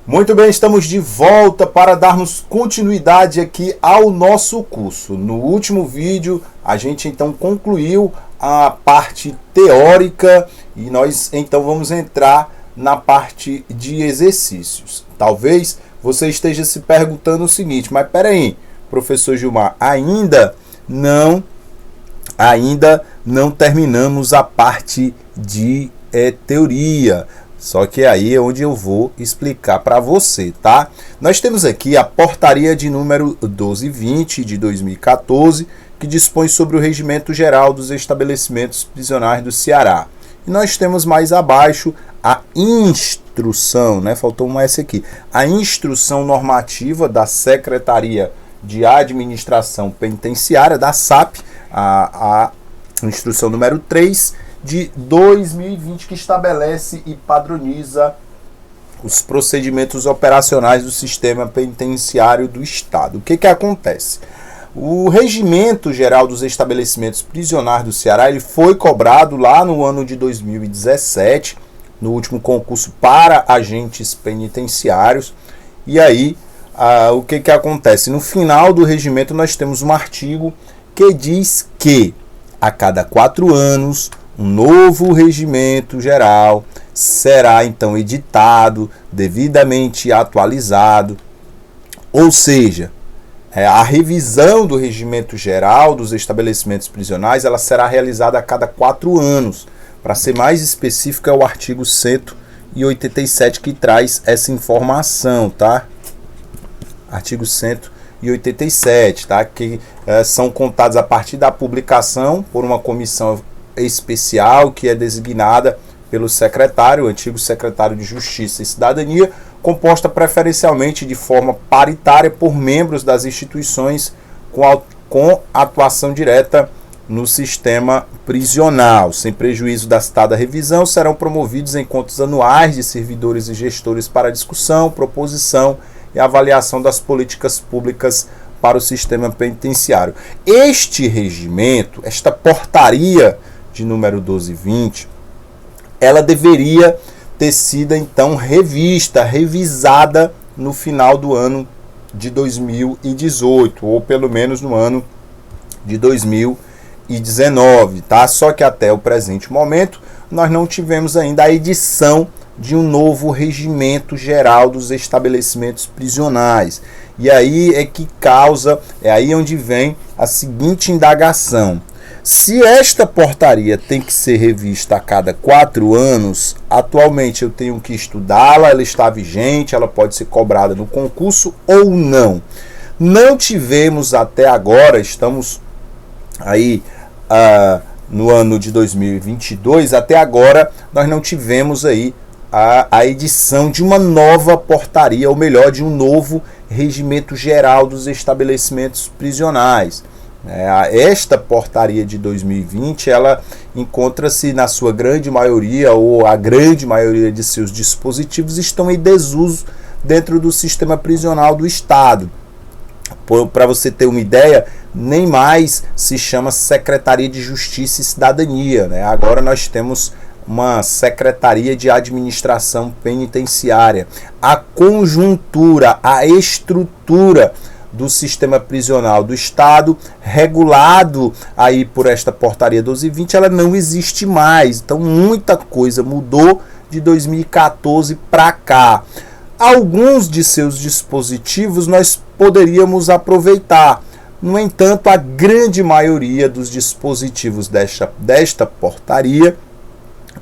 Muito bem, estamos de volta para darmos continuidade aqui ao nosso curso. No último vídeo, a gente então concluiu a parte teórica e nós então vamos entrar na parte de exercícios. Talvez você esteja se perguntando o seguinte, mas peraí, professor Gilmar, ainda não terminamos a parte de teoria. Só que aí é onde eu vou explicar para você, tá? Nós temos aqui a portaria de número 1220 de 2014, que dispõe sobre o regimento geral dos estabelecimentos prisionais do Ceará. E nós temos mais abaixo a instrução, né? Faltou um S aqui. A instrução normativa da Secretaria de Administração Penitenciária, da SAP, a instrução número 3, de 2020, que estabelece e padroniza os procedimentos operacionais do sistema penitenciário do Estado. O que acontece? O Regimento Geral dos Estabelecimentos Prisionais do Ceará ele foi cobrado lá no ano de 2017, no último concurso para agentes penitenciários. E aí, o que acontece? No final do regimento nós temos um artigo que diz que a cada 4 anos um novo regimento geral será então editado, devidamente atualizado, ou seja, a revisão do regimento geral dos estabelecimentos prisionais ela será realizada a cada 4 anos. Para ser mais específico, é o artigo 187 que traz essa informação, tá? Artigo 187, tá? Que são contados a partir da publicação por uma comissão especial que é designada pelo secretário, o antigo secretário de Justiça e Cidadania, composta preferencialmente de forma paritária por membros das instituições com atuação direta no sistema prisional. Sem prejuízo da citada revisão, serão promovidos encontros anuais de servidores e gestores para discussão, proposição e avaliação das políticas públicas para o sistema penitenciário. Este regimento, esta portaria de número 1220, ela deveria ter sido então revisada no final do ano de 2018, ou pelo menos no ano de 2019, tá? Só que até o presente momento nós não tivemos ainda a edição de um novo regimento geral dos estabelecimentos prisionais. E aí é que é aí onde vem a seguinte indagação. Se esta portaria tem que ser revista a cada 4 anos, atualmente eu tenho que estudá-la, ela está vigente, ela pode ser cobrada no concurso ou não. Não tivemos até agora, estamos aí no ano de 2022, até agora nós não tivemos aí a edição de uma nova portaria, ou melhor, de um novo regimento geral dos estabelecimentos prisionais. Esta portaria de 2020, ela encontra-se na sua grande maioria, ou a grande maioria de seus dispositivos estão em desuso dentro do sistema prisional do Estado. Para você ter uma ideia, nem mais se chama Secretaria de Justiça e Cidadania, né? Agora nós temos uma Secretaria de Administração Penitenciária. A conjuntura, a estrutura do sistema prisional do Estado, regulado aí por esta portaria 1220, ela não existe mais. Então muita coisa mudou de 2014 para cá. Alguns de seus dispositivos nós poderíamos aproveitar. No entanto, a grande maioria dos dispositivos desta portaria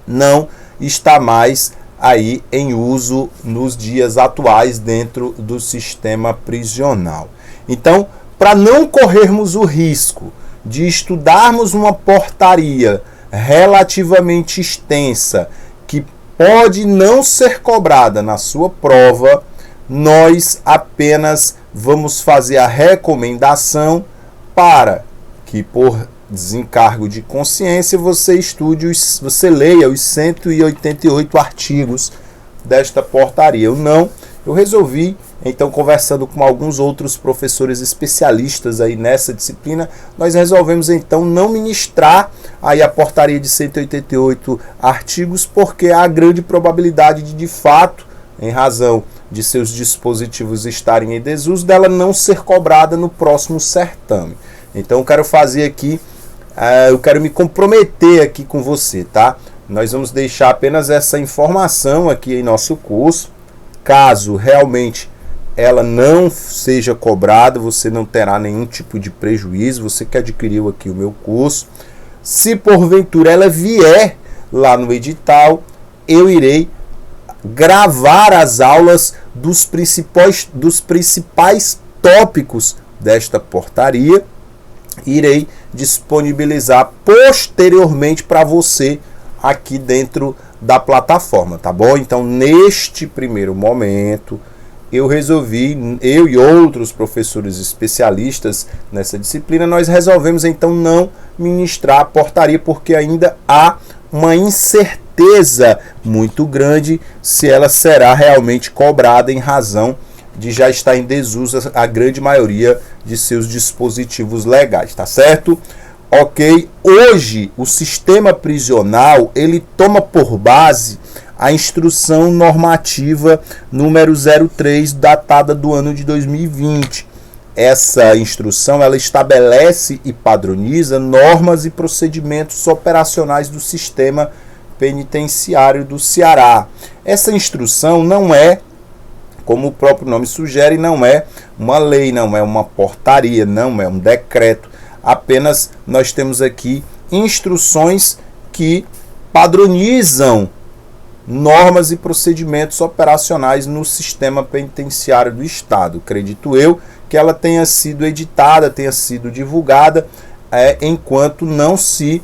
não está mais aí em uso nos dias atuais dentro do sistema prisional. Então, para não corrermos o risco de estudarmos uma portaria relativamente extensa que pode não ser cobrada na sua prova, nós apenas vamos fazer a recomendação para que, por desencargo de consciência, você leia os 188 artigos desta portaria. Eu resolvi, então, conversando com alguns outros professores especialistas aí nessa disciplina, nós resolvemos então não ministrar aí a portaria de 188 artigos, porque há grande probabilidade de fato, em razão de seus dispositivos estarem em desuso, dela não ser cobrada no próximo certame. Então eu quero fazer aqui, eu quero me comprometer aqui com você, tá? Nós vamos deixar apenas essa informação aqui em nosso curso. Caso realmente ela não seja cobrada, você não terá nenhum tipo de prejuízo, você que adquiriu aqui o meu curso. Se porventura ela vier lá no edital, eu irei gravar as aulas dos principais tópicos desta portaria, irei disponibilizar posteriormente para você aqui dentro da plataforma, tá bom? Então, neste primeiro momento, eu e outros professores especialistas nessa disciplina, nós resolvemos então não ministrar a portaria, porque ainda há uma incerteza muito grande se ela será realmente cobrada em razão de já estar em desuso a grande maioria de seus dispositivos legais, tá certo? Ok, hoje o sistema prisional ele toma por base a instrução normativa número 03, datada do ano de 2020. Essa instrução ela estabelece e padroniza normas e procedimentos operacionais do sistema penitenciário do Ceará. Essa instrução não é, como o próprio nome sugere, não é uma lei, não é uma portaria, não é um decreto. Apenas nós temos aqui instruções que padronizam normas e procedimentos operacionais no sistema penitenciário do Estado. Acredito eu que ela tenha sido editada, tenha sido divulgada, enquanto não se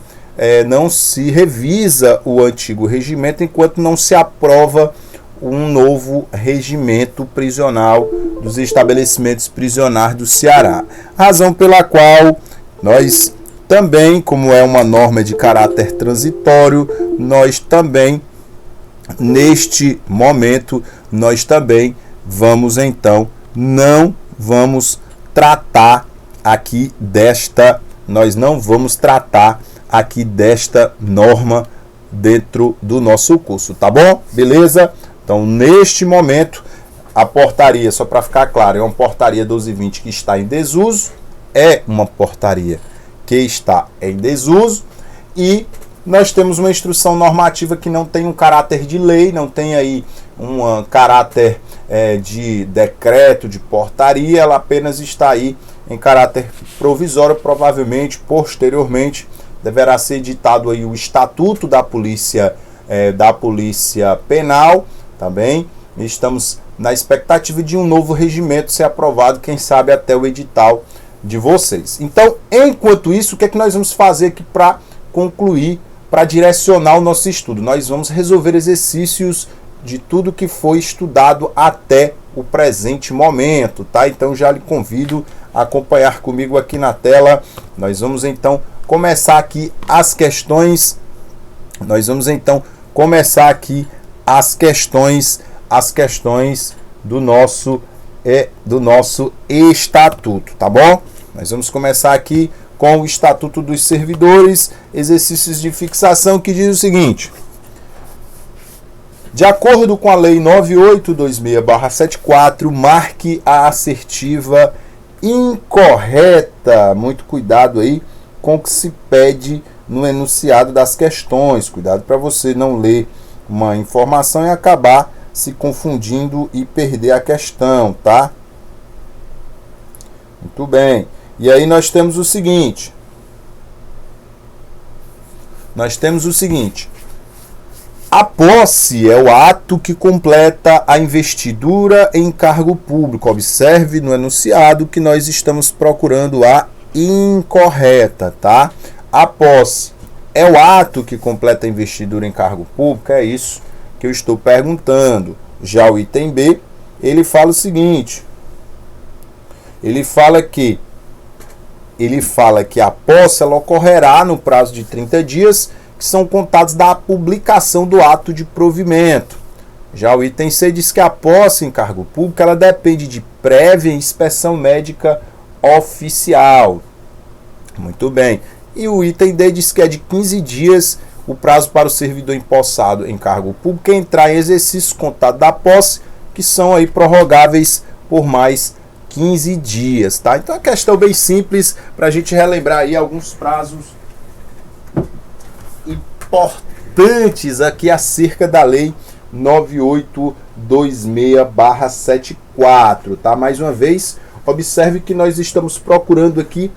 revisa o antigo regimento, enquanto não se aprova um novo regimento prisional dos estabelecimentos prisionais do Ceará. Razão pela qual nós também, como é uma norma de caráter transitório, nós também, neste momento, nós também vamos então, não vamos tratar aqui nós não vamos tratar aqui desta norma dentro do nosso curso, tá bom? Beleza? Então, neste momento, a portaria, só para ficar claro, é uma portaria 1220 que está em desuso, é uma portaria que está em desuso, e nós temos uma instrução normativa que não tem um caráter de lei, não tem aí um caráter de decreto, de portaria, ela apenas está aí em caráter provisório. Provavelmente, posteriormente, deverá ser editado aí o Estatuto da Polícia Penal, também. Estamos na expectativa de um novo regimento ser aprovado, quem sabe até o edital de vocês. Então, enquanto isso, o que é que nós vamos fazer aqui para concluir, para direcionar o nosso estudo? Nós vamos resolver exercícios de tudo que foi estudado até o presente momento, tá? Então já lhe convido a acompanhar comigo aqui na tela. Nós vamos então começar aqui as questões. As questões do nosso estatuto, tá bom? Nós vamos começar aqui com o Estatuto dos Servidores, exercícios de fixação, que diz o seguinte: de acordo com a Lei 9826/74, marque a assertiva incorreta. Muito cuidado aí com o que se pede no enunciado das questões. Cuidado para você não ler uma informação e acabar se confundindo e perder a questão, tá? Muito bem. E aí nós temos o seguinte. A posse é o ato que completa a investidura em cargo público. Observe no enunciado que nós estamos procurando a incorreta, tá? A posse é o ato que completa a investidura em cargo público, é isso que eu estou perguntando. Já o item B, ele fala o seguinte: ele fala que a posse ela ocorrerá no prazo de 30 dias, que são contados da publicação do ato de provimento. Já o item C diz que a posse em cargo público ela depende de prévia inspeção médica oficial. Muito bem. E o item D diz que é de 15 dias o prazo para o servidor empossado em cargo público entrar em exercício contado da posse que são aí prorrogáveis por mais 15 dias, tá? Então, é uma questão bem simples para a gente relembrar aí alguns prazos importantes aqui acerca da Lei 9826/74, tá? Mais uma vez, observe que nós estamos procurando aqui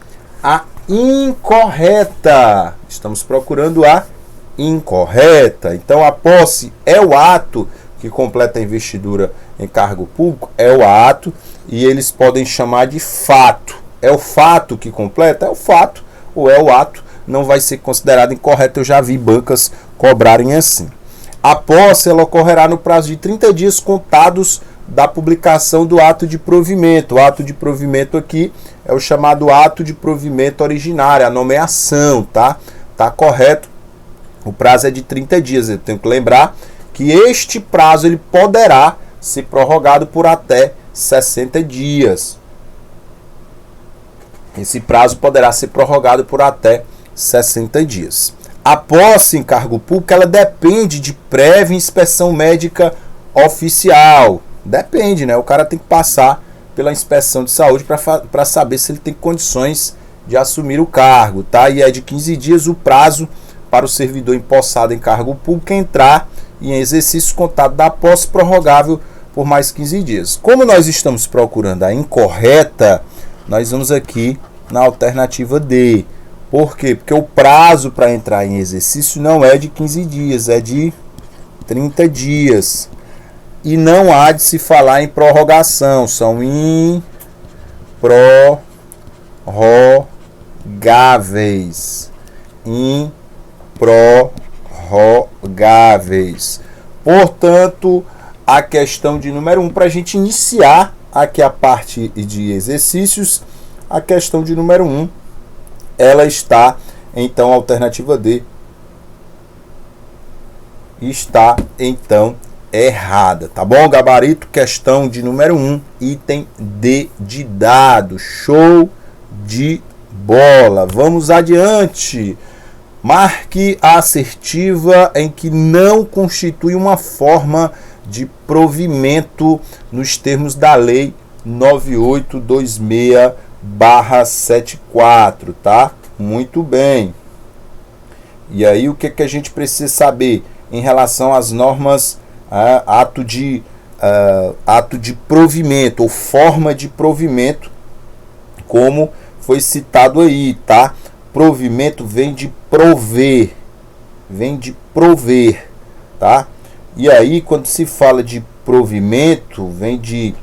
a incorreta. Estamos procurando a incorreta. Então, a posse é o ato que completa a investidura em cargo público, é o ato, e eles podem chamar de fato. É o fato que completa? É o fato, ou é o ato, não vai ser considerado incorreto. Eu já vi bancas cobrarem assim. A posse, ela ocorrerá no prazo de 30 dias contados da publicação do ato de provimento. O ato de provimento aqui é o chamado ato de provimento originário, a nomeação, tá? Tá correto? O prazo é de 30 dias. Eu tenho que lembrar que este prazo ele poderá ser prorrogado por até 60 dias. Esse prazo poderá ser prorrogado por até 60 dias. A posse em cargo público, ela depende de prévia inspeção médica oficial. Depende, né? O cara tem que passar pela inspeção de saúde para saber se ele tem condições de assumir o cargo, tá? E é de 15 dias o prazo para o servidor empossado em cargo público entrar em exercício contado da posse, prorrogável por mais 15 dias. Como nós estamos procurando a incorreta, nós vamos aqui na alternativa D. Por quê? Porque o prazo para entrar em exercício não é de 15 dias, é de 30 dias. E não há de se falar em prorrogação, são improrrogáveis. Improrrogáveis. Portanto, a questão de número 1, para a gente iniciar aqui a parte de exercícios, a questão de número 1, ela está, então, a alternativa D está, então, errada, tá bom? Gabarito, questão de número 1, item D de dado. Show de bola. Vamos adiante. Marque a assertiva em que não constitui uma forma de provimento nos termos da Lei 9826/74, tá? Muito bem. E aí, o que a gente precisa saber em relação às normas ato de provimento ou forma de provimento, como foi citado aí, tá? Provimento vem de prover, tá? E aí, quando se fala de provimento, vem de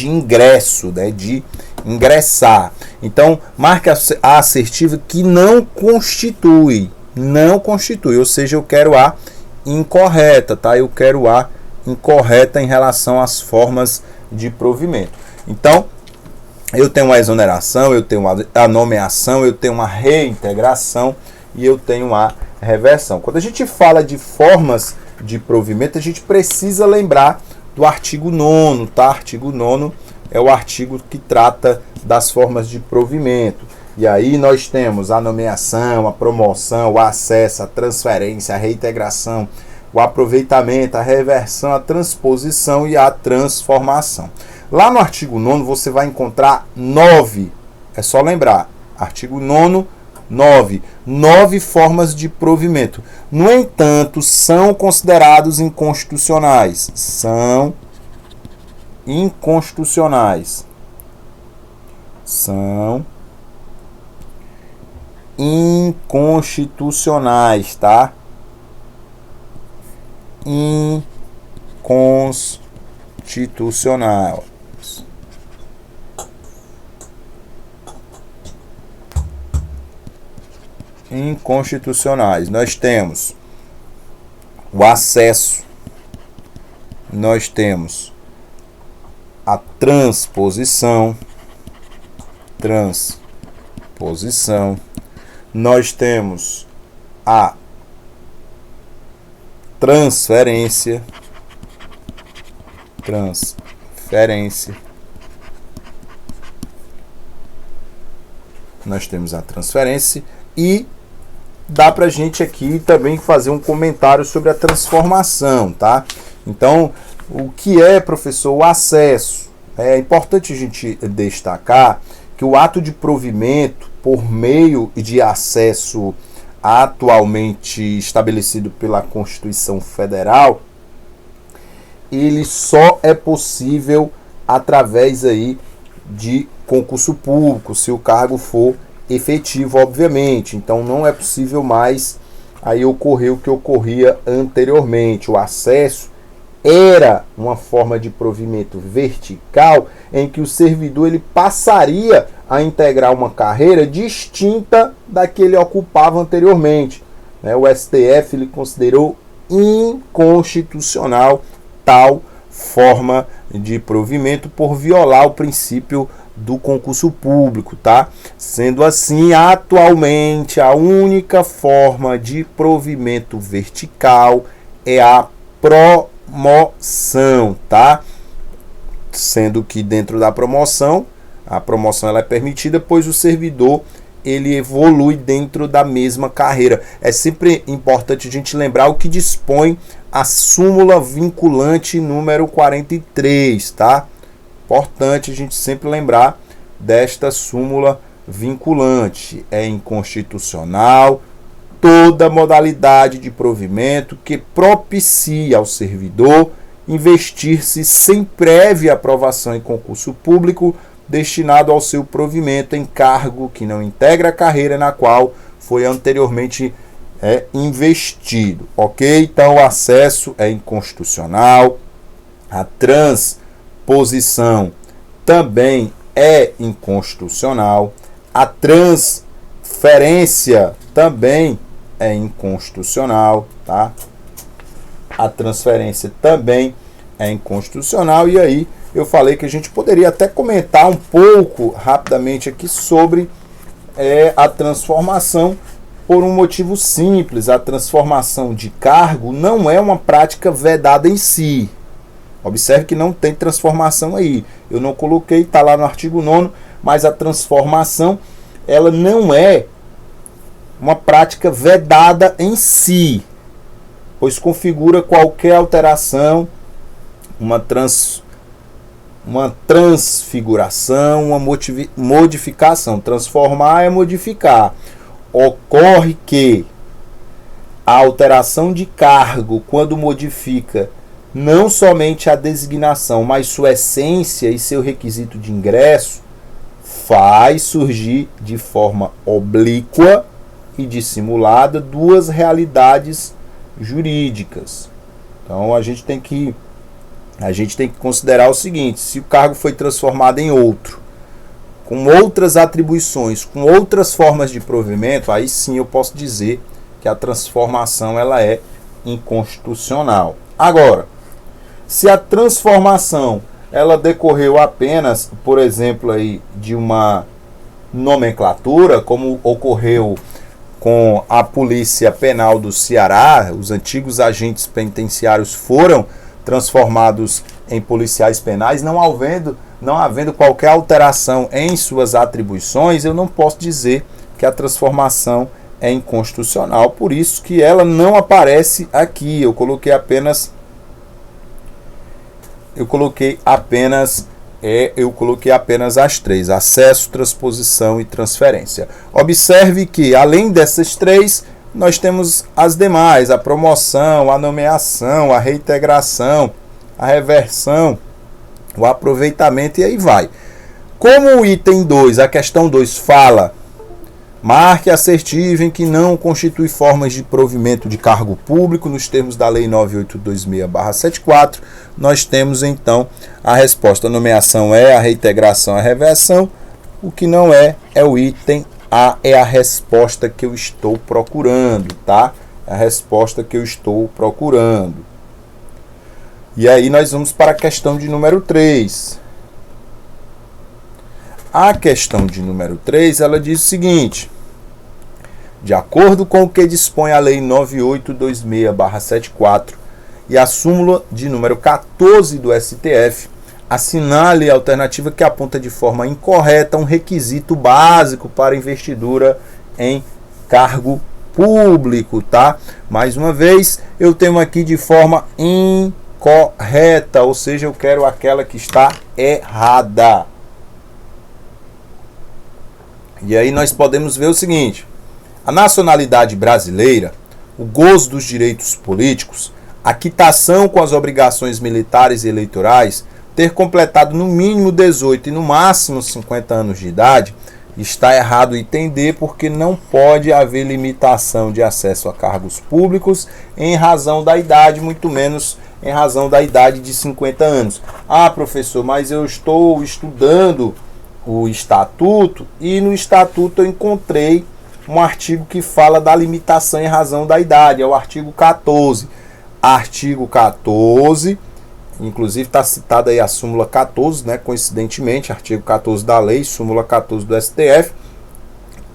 ingresso, né? De ingressar. Então, marca a assertiva que não constitui, ou seja, eu quero a incorreta, tá? Eu quero a incorreta em relação às formas de provimento. Então, eu tenho uma exoneração, eu tenho a nomeação, eu tenho uma reintegração e eu tenho a reversão. Quando a gente fala de formas de provimento, a gente precisa lembrar do artigo 9º, tá? Artigo 9º é o artigo que trata das formas de provimento. E aí nós temos a nomeação, a promoção, o acesso, a transferência, a reintegração, o aproveitamento, a reversão, a transposição e a transformação. Lá no artigo 9º você vai encontrar 9, é só lembrar, artigo 9º, 9 formas de provimento. No entanto, são considerados inconstitucionais. São inconstitucionais. São inconstitucionais, tá? Inconstitucional. Inconstitucionais. Nós temos o acesso, nós temos a transposição, nós temos a transferência, nós temos a transferência e dá pra gente aqui também fazer um comentário sobre a transformação, tá? Então, O que é, professor, o acesso? É importante a gente destacar que o ato de provimento por meio de acesso atualmente estabelecido pela Constituição Federal, ele só é possível através aí de concurso público, se o cargo for efetivo, obviamente. Então não é possível mais aí ocorrer o que ocorria anteriormente. O acesso era uma forma de provimento vertical em que o servidor ele passaria a integrar uma carreira distinta da que ele ocupava anteriormente. O STF ele considerou inconstitucional tal forma de provimento por violar o princípio do concurso público, tá? Sendo assim, atualmente a única forma de provimento vertical é a promoção, tá? Sendo que dentro da promoção, a promoção ela é permitida, pois o servidor ele evolui dentro da mesma carreira. É sempre importante a gente lembrar o que dispõe a súmula vinculante número 43, tá? Importante a gente sempre lembrar desta súmula vinculante. É inconstitucional toda modalidade de provimento que propicia ao servidor investir-se sem prévia aprovação em concurso público destinado ao seu provimento em cargo que não integra a carreira na qual foi anteriormente investido, ok? Então o acesso é inconstitucional, a transposição também é inconstitucional, a transferência também é inconstitucional, tá? A transferência também é inconstitucional. E aí eu falei que a gente poderia até comentar um pouco rapidamente aqui sobre a transformação, por um motivo simples. A transformação de cargo não é uma prática vedada em si. Observe que não tem transformação aí. Eu não coloquei, está lá no artigo 9º, mas a transformação ela não é uma prática vedada em si, pois configura qualquer alteração, uma transfiguração, uma modificação. Transformar é modificar. Ocorre que a alteração de cargo, quando modifica não somente a designação, mas sua essência e seu requisito de ingresso, faz surgir de forma oblíqua e dissimulada duas realidades jurídicas. Então a gente tem que considerar o seguinte: se o cargo foi transformado em outro, com outras atribuições, com outras formas de provimento, aí sim eu posso dizer que a transformação ela é inconstitucional. Agora, se a transformação ela decorreu apenas, por exemplo, aí, de uma nomenclatura, como ocorreu com a Polícia Penal do Ceará, os antigos agentes penitenciários foram transformados em policiais penais, não havendo qualquer alteração em suas atribuições, eu não posso dizer que a transformação é inconstitucional. Por isso que ela não aparece aqui. Eu coloquei apenas as três: acesso, transposição e transferência. Observe que, além dessas três, nós temos as demais: a promoção, a nomeação, a reintegração, a reversão, o aproveitamento, e aí vai. Como o item 2, a questão 2 fala: marque assertivo em que não constitui formas de provimento de cargo público nos termos da Lei 9826/74, nós temos então a resposta. A nomeação é, a reintegração é a reversão. O que não é o item A, é a resposta que eu estou procurando, tá? É a resposta que eu estou procurando. E aí nós vamos para a questão de número 3. A questão de número 3, ela diz o seguinte: de acordo com o que dispõe a Lei 9826/74 e a súmula de número 14 do STF, assinale a alternativa que aponta de forma incorreta um requisito básico para investidura em cargo público, tá? Mais uma vez, eu tenho aqui de forma correta, ou seja, eu quero aquela que está errada. E aí nós podemos ver o seguinte: a nacionalidade brasileira, o gozo dos direitos políticos, a quitação com as obrigações militares e eleitorais, ter completado no mínimo 18 e no máximo 50 anos de idade, está errado o item D, porque não pode haver limitação de acesso a cargos públicos em razão da idade, muito menos em razão da idade de 50 anos. Ah, professor, mas eu estou estudando o estatuto e no estatuto eu encontrei um artigo que fala da limitação em razão da idade, é o artigo 14. Artigo 14, inclusive está citada aí a súmula 14, né, coincidentemente, artigo 14 da lei, súmula 14 do STF,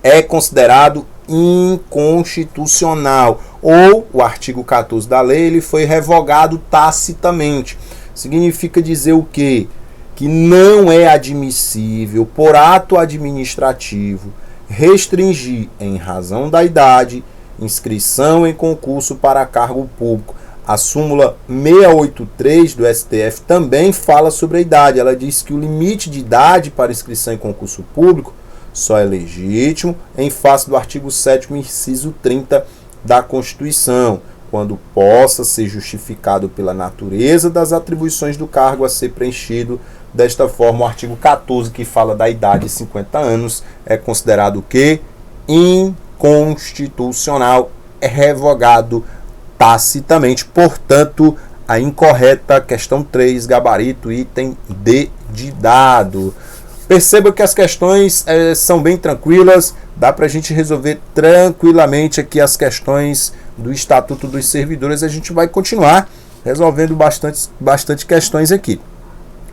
é considerado inconstitucional, ou o artigo 14 da lei ele foi revogado tacitamente. Significa dizer o quê? Que não é admissível, por ato administrativo, restringir, em razão da idade, inscrição em concurso para cargo público. A súmula 683 do STF também fala sobre a idade. Ela diz que o limite de idade para inscrição em concurso público só é legítimo em face do artigo 7º, inciso 30 da Constituição, quando possa ser justificado pela natureza das atribuições do cargo a ser preenchido. Desta forma, o artigo 14, que fala da idade de 50 anos, é considerado o quê? Inconstitucional, é revogado tacitamente. Portanto, a incorreta, questão 3, gabarito, item D de dado. Perceba que as questões são bem tranquilas, dá para a gente resolver tranquilamente aqui as questões do Estatuto dos Servidores. A gente vai continuar resolvendo bastante questões aqui.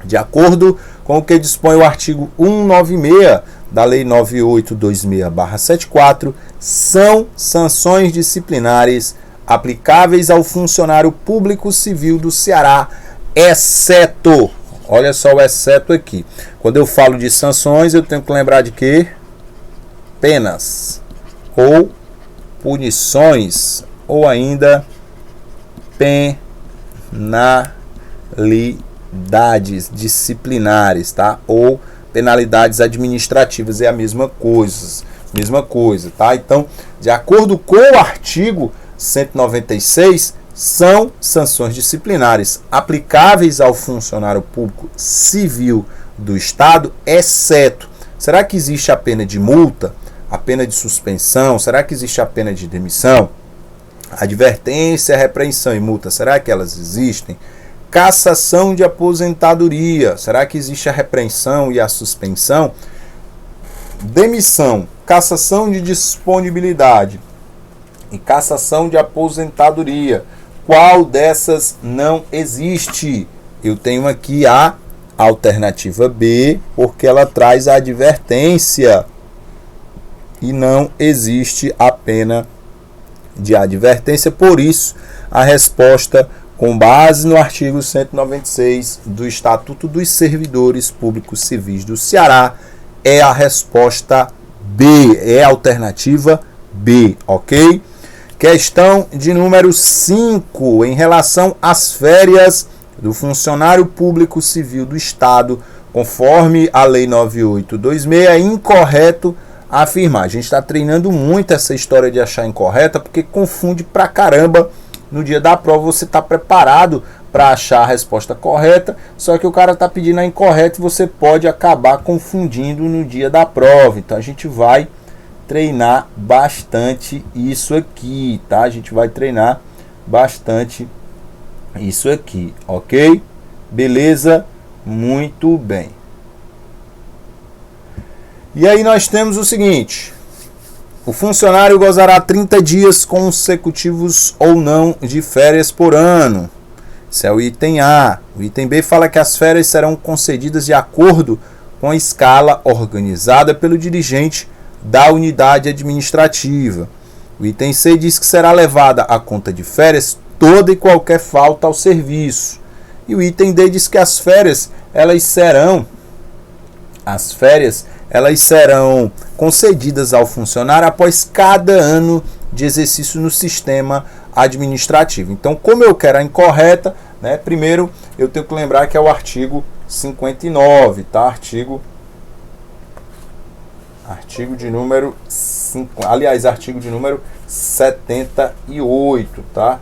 De acordo com o que dispõe o artigo 196 da Lei 9826/74, são sanções disciplinares aplicáveis ao funcionário público civil do Ceará, exceto, olha só o exceto aqui. Quando eu falo de sanções, eu tenho que lembrar de quê? Penas ou punições, ou ainda penalidades disciplinares, tá? Ou penalidades administrativas, é a mesma coisa, tá? Então, de acordo com o artigo 196, são sanções disciplinares aplicáveis ao funcionário público civil do Estado, exceto, será que existe a pena de multa, a pena de suspensão, será que existe a pena de demissão? Advertência, repreensão e multa, será que elas existem? Cassação de aposentadoria, será que existe a repreensão e a suspensão? Demissão, cassação de disponibilidade e cassação de aposentadoria, qual dessas não existe? Eu tenho aqui a alternativa B, porque ela traz a advertência e não existe a pena de advertência. Por isso, a resposta, com base no artigo 196 do Estatuto dos Servidores Públicos Civis do Ceará, é a resposta B, é a alternativa B, ok? Questão de número 5, em relação às férias do funcionário público civil do Estado, conforme a Lei 9826, é incorreto afirmar. A gente está treinando muito essa história de achar incorreta, porque confunde pra caramba. No dia da prova você está preparado para achar a resposta correta, só que o cara está pedindo a incorreta e você pode acabar confundindo no dia da prova. Então a gente vai treinar bastante isso aqui, tá? A gente vai treinar bastante isso aqui, ok? Beleza? Muito bem. E aí nós temos o seguinte: o funcionário gozará 30 dias consecutivos ou não de férias por ano. Esse é o item A. O item B fala que as férias serão concedidas de acordo com a escala organizada pelo dirigente da unidade administrativa. O item C diz que será levada a conta de férias toda e qualquer falta ao serviço. E o item D diz que as férias serão concedidas ao funcionário após cada ano de exercício no sistema administrativo. Então, como eu quero a incorreta, né? Primeiro, eu tenho que lembrar que é o artigo 59, tá? Artigo de número 5, aliás, artigo de número 78, tá?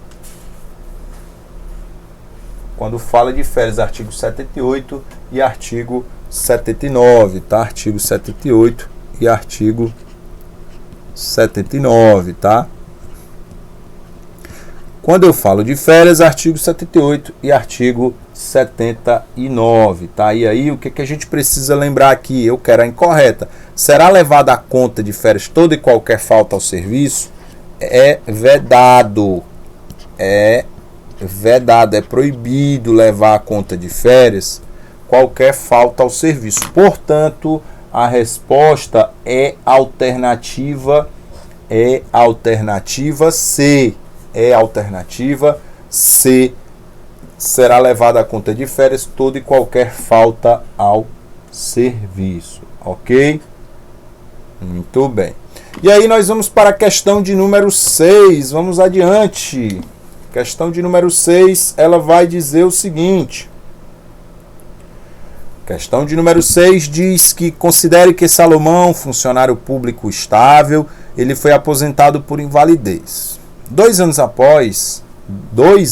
Quando fala de férias, artigo 78 e artigo 79, tá? Artigo 78 e artigo 79, tá? Quando eu falo de férias, artigo 78 e artigo 79, tá? E aí, o que a gente precisa lembrar aqui? Eu quero a incorreta. Será levada a conta de férias toda e qualquer falta ao serviço? É vedado. É vedado, é proibido levar a conta de férias qualquer falta ao serviço. Portanto, a resposta é alternativa C. É alternativa C. Será levada a conta de férias toda e qualquer falta ao serviço. Ok? Muito bem. E aí nós vamos para a questão de número 6. Vamos adiante. Questão de número 6, ela vai dizer o seguinte. Questão de número 6 diz que considere que Salomão, funcionário público estável, ele foi aposentado por invalidez. 2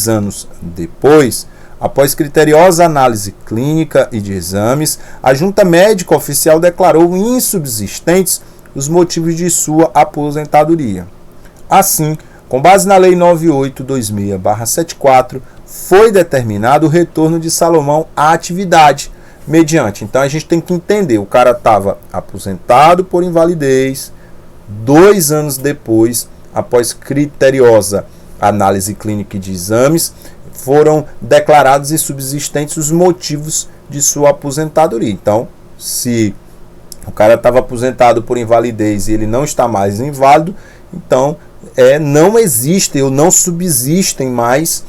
anos depois, após criteriosa análise clínica e de exames, a junta médica oficial declarou insubsistentes os motivos de sua aposentadoria. Assim, com base na Lei 9826/74, foi determinado o retorno de Salomão à atividade, mediante. Então a gente tem que entender, o cara estava aposentado por invalidez, 2 anos depois, após criteriosa análise clínica e de exames, foram declarados insubsistentes os motivos de sua aposentadoria. Então, se o cara estava aposentado por invalidez e ele não está mais inválido, então não existem ou não subsistem mais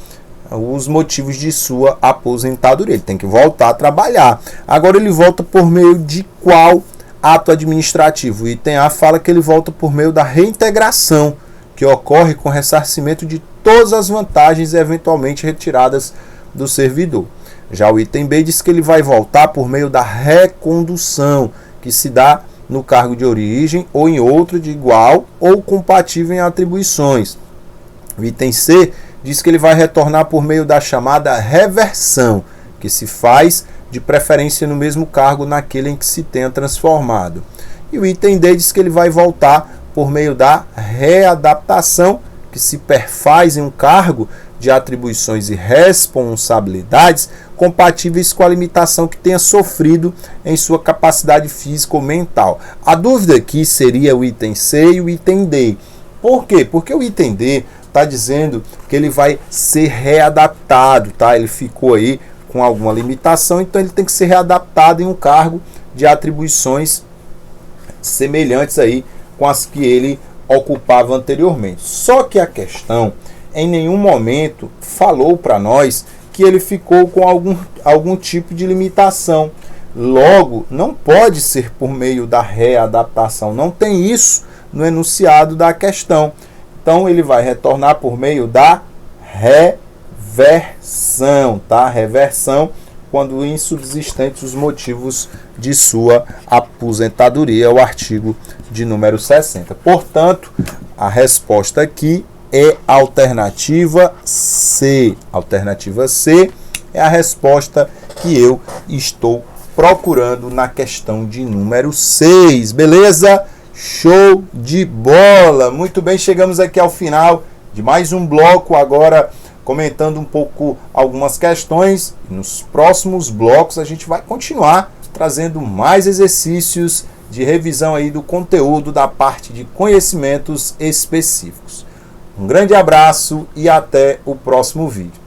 os motivos de sua aposentadoria. Ele tem que voltar a trabalhar. Agora ele volta por meio de qual ato administrativo? O item A fala que ele volta por meio da reintegração, que ocorre com ressarcimento de todas as vantagens eventualmente retiradas do servidor. Já o item B diz que ele vai voltar por meio da recondução, que se dá no cargo de origem ou em outro de igual ou compatível em atribuições. O item C diz que ele vai retornar por meio da chamada reversão, que se faz de preferência no mesmo cargo naquele em que se tenha transformado. E o item D diz que ele vai voltar por meio da readaptação, que se perfaz em um cargo de atribuições e responsabilidades compatíveis com a limitação que tenha sofrido em sua capacidade física ou mental. A dúvida aqui seria o item C e o item D. Por quê? Porque o item D está dizendo que ele vai ser readaptado, tá? Ele ficou aí com alguma limitação, então ele tem que ser readaptado em um cargo de atribuições semelhantes aí com as que ele ocupava anteriormente. Só que a questão, em nenhum momento falou para nós que ele ficou com algum tipo de limitação. Logo, não pode ser por meio da readaptação. Não tem isso no enunciado da questão. Então, ele vai retornar por meio da reversão, tá? Reversão, quando insubsistentes os motivos de sua aposentadoria, é o artigo de número 60. Portanto, a resposta aqui é alternativa C. Alternativa C é a resposta que eu estou procurando na questão de número 6. Beleza? Show de bola! Muito bem, chegamos aqui ao final de mais um bloco, agora comentando um pouco algumas questões. Nos próximos blocos a gente vai continuar trazendo mais exercícios de revisão aí do conteúdo da parte de conhecimentos específicos. Um grande abraço e até o próximo vídeo.